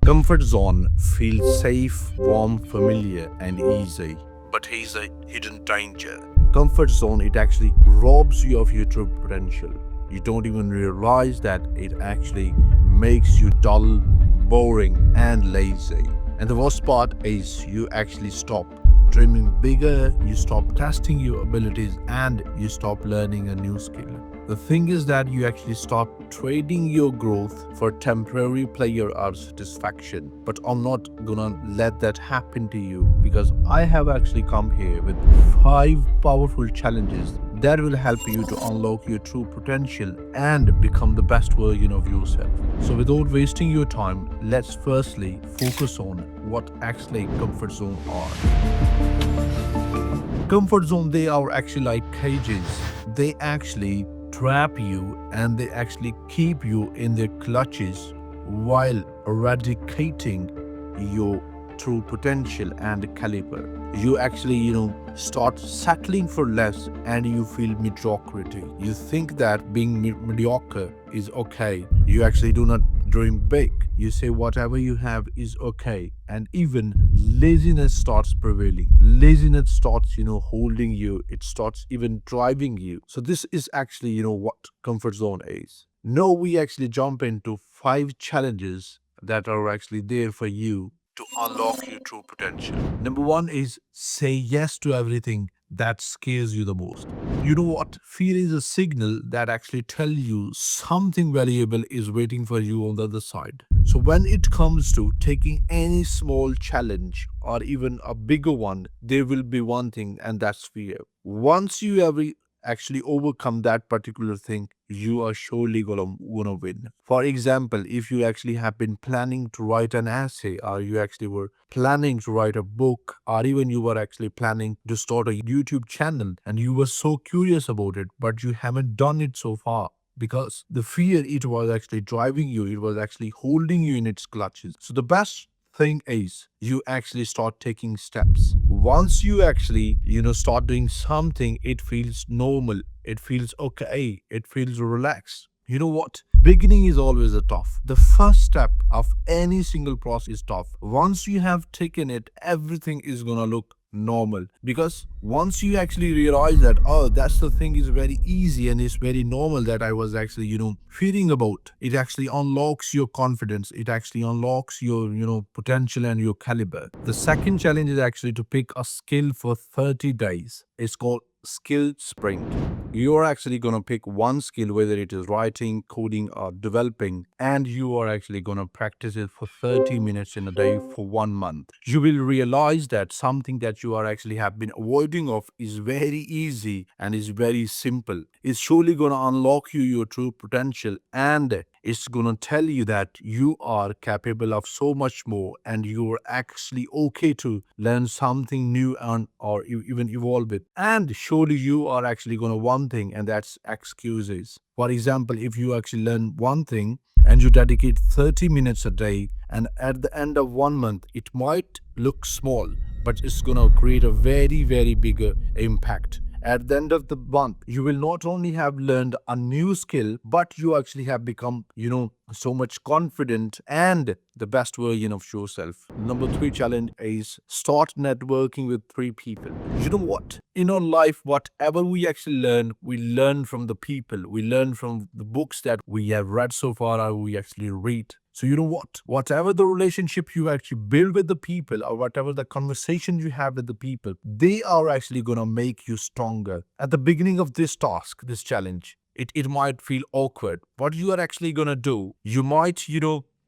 Comfort zone feels safe, warm, familiar, and easy. But here's a hidden danger. Comfort zone, it actually robs you of your true potential. You don't even realize that it actually makes you dull, boring, and lazy. And the worst part is you actually stop dreaming bigger, you stop testing your abilities, and you stop learning a new skill. The thing is that you actually start trading your growth for temporary pleasure or satisfaction. But I'm not gonna let that happen to you because I have actually come here with 5 powerful challenges that will help you to unlock your true potential and become the best version of yourself. So, without wasting your time, let's firstly focus on what actually comfort zone are. Comfort zone, they are actually like cages. They actually trap you and they actually keep you in their clutches while eradicating your true potential and caliber. You actually, start settling for less and you feel mediocrity. You think that being mediocre is okay. You actually do not dream big. You say whatever you have is okay. And even laziness starts prevailing. Laziness starts, holding you. It starts even driving you. So this is actually, what comfort zone is. Now we actually jump into 5 challenges that are actually there for you to unlock your true potential. Number one is say yes to everything that scares you the most. You know what? Fear is a signal that actually tell you something valuable is waiting for you on the other side. So when it comes to taking any small challenge or even a bigger one, there will be one thing and that's fear. Once you have actually overcome that particular thing, you are surely gonna win. For example, if you actually have been planning to write an essay, or you actually were planning to write a book, or even you were actually planning to start a YouTube channel and you were so curious about it, but you haven't done it so far because the fear, it was actually driving you, it was actually holding you in its clutches. So the best thing is you actually start taking steps. Once you actually start doing something, it feels normal, it feels okay, it feels relaxed. You know what? Beginning is always a tough. The first step of any single process is tough. Once you have taken it, everything is gonna look normal because once you actually realize that, oh, that's the thing, is very easy and it's very normal that I was actually fearing about, it actually unlocks your confidence, it actually unlocks your potential and your caliber. The second challenge is actually to pick a skill for 30 days. It's called skill sprint. You're actually going to pick one skill, whether it is writing, coding, or developing, and you are actually going to practice it for 30 minutes in a day for 1 month. You will realize that something that you are actually have been avoiding of is very easy and is very simple. It's surely going to unlock you your true potential, and it's going to tell you that you are capable of so much more and you're actually okay to learn something new and or even evolve it. And surely you are actually going to one thing, and that's excuses. For example, if you actually learn one thing and you dedicate 30 minutes a day, and at the end of 1 month it might look small, but it's going to create a very very bigger impact. At the end of the month, you will not only have learned a new skill, but you actually have become, so much confident and the best version of yourself. Number three challenge is start networking with 3 people. You know what? In our life, whatever we actually learn, we learn from the people. We learn from the books that we have read so far or we actually read. So you know what? Whatever the relationship you actually build with the people or whatever the conversation you have with the people, they are actually going to make you stronger. At the beginning of this task, this challenge, it might feel awkward. What you are actually going to do, you might,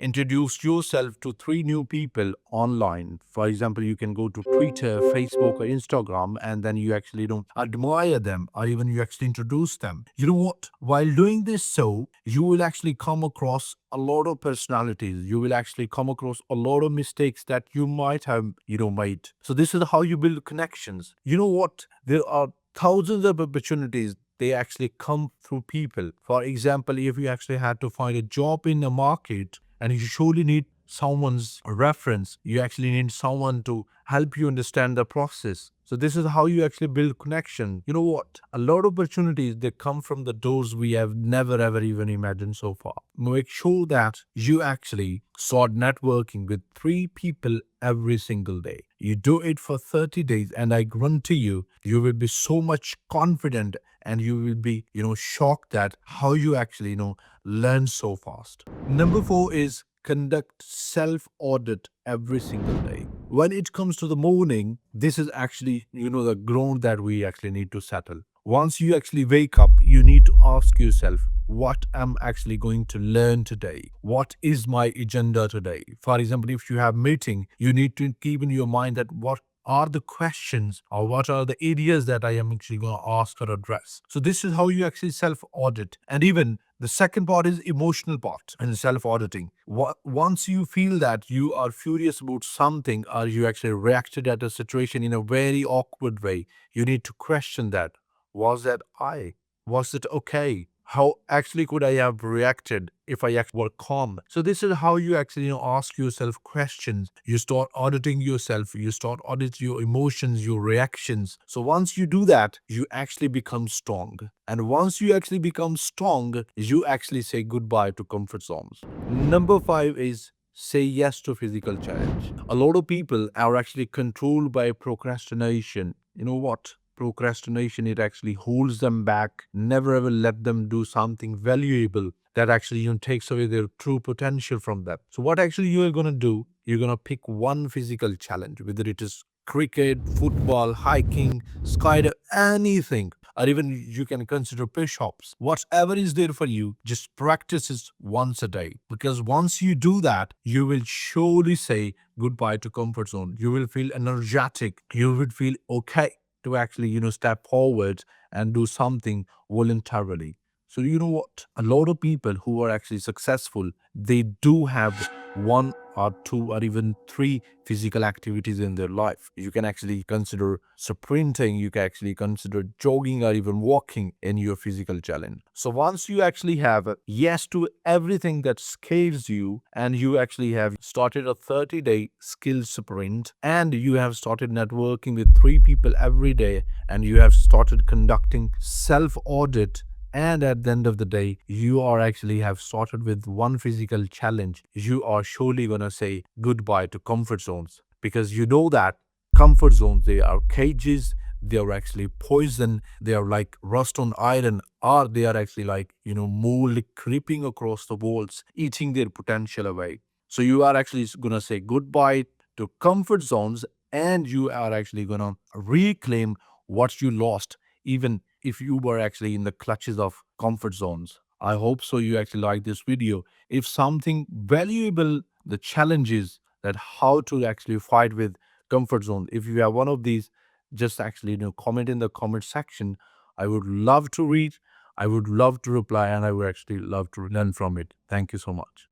introduce yourself to 3 new people online. For example, you can go to Twitter, Facebook, or Instagram, and then you actually admire them, or even you actually introduce them. You know what? While doing this, so you will actually come across a lot of personalities. You will actually come across a lot of mistakes that you might have, made. So this is how you build connections. You know what? There are thousands of opportunities, they actually come through people. For example, if you actually had to find a job in a market and you surely need someone's reference. You actually need someone to help you understand the process. So this is how you actually build connection. You know what? A lot of opportunities, they come from the doors we have never ever even imagined so far. Make sure that you actually start networking with 3 people every single day. You do it for 30 days, and I guarantee you, you will be so much confident, and you will be, shocked at how you actually, learn so fast. Number 4 is conduct self audit every single day. When it comes to the morning, this is actually, the ground that we actually need to settle. Once you actually wake up, you need to ask yourself, what I'm actually going to learn today? What is my agenda today? For example, if you have meeting, you need to keep in your mind that what are the questions or what are the areas that I am actually going to ask or address. So this is how you actually self audit. And even the second part is emotional part and self auditing. Once you feel that you are furious about something or you actually reacted at a situation in a very awkward way, you need to question that. Was that I? Was it okay? How actually could I have reacted if I actually were calm? So this is how you actually ask yourself questions. You start auditing yourself. You start audit your emotions, your reactions. So once you do that, you actually become strong. And once you actually become strong, you actually say goodbye to comfort zones. Number 5 is say yes to physical challenge. A lot of people are actually controlled by procrastination. You know what? Procrastination, it actually holds them back, never ever let them do something valuable that actually takes away their true potential from them. So what actually you are going to do, you're going to pick one physical challenge, whether it is cricket, football, hiking, skydiving, anything, or even you can consider push-ups. Whatever is there for you, just practice it once a day, because once you do that, you will surely say goodbye to comfort zone. You will feel energetic, you will feel okay to actually, step forward and do something voluntarily. So, you know what? A lot of people who are actually successful, they do have one or two or even three physical activities in their life. You can actually consider sprinting, you can actually consider jogging or even walking in your physical challenge. So once you actually have a yes to everything that scares you, and you actually have started a 30-day skill sprint, and you have started networking with 3 people every day, and you have started conducting self audit, and at the end of the day, you are actually have started with one physical challenge, you are surely going to say goodbye to comfort zones, because you know that comfort zones, they are cages, they are actually poison, they are like rust on iron, or they are actually like, mold creeping across the walls, eating their potential away. So you are actually going to say goodbye to comfort zones, and you are actually going to reclaim what you lost, even if you were actually in the clutches of comfort zones. I hope so you actually like this video. If something valuable, the challenges that how to actually fight with comfort zone, if you have one of these, just actually comment in the comment section. I would love to read, I would love to reply, and I would actually love to learn from it. Thank you so much.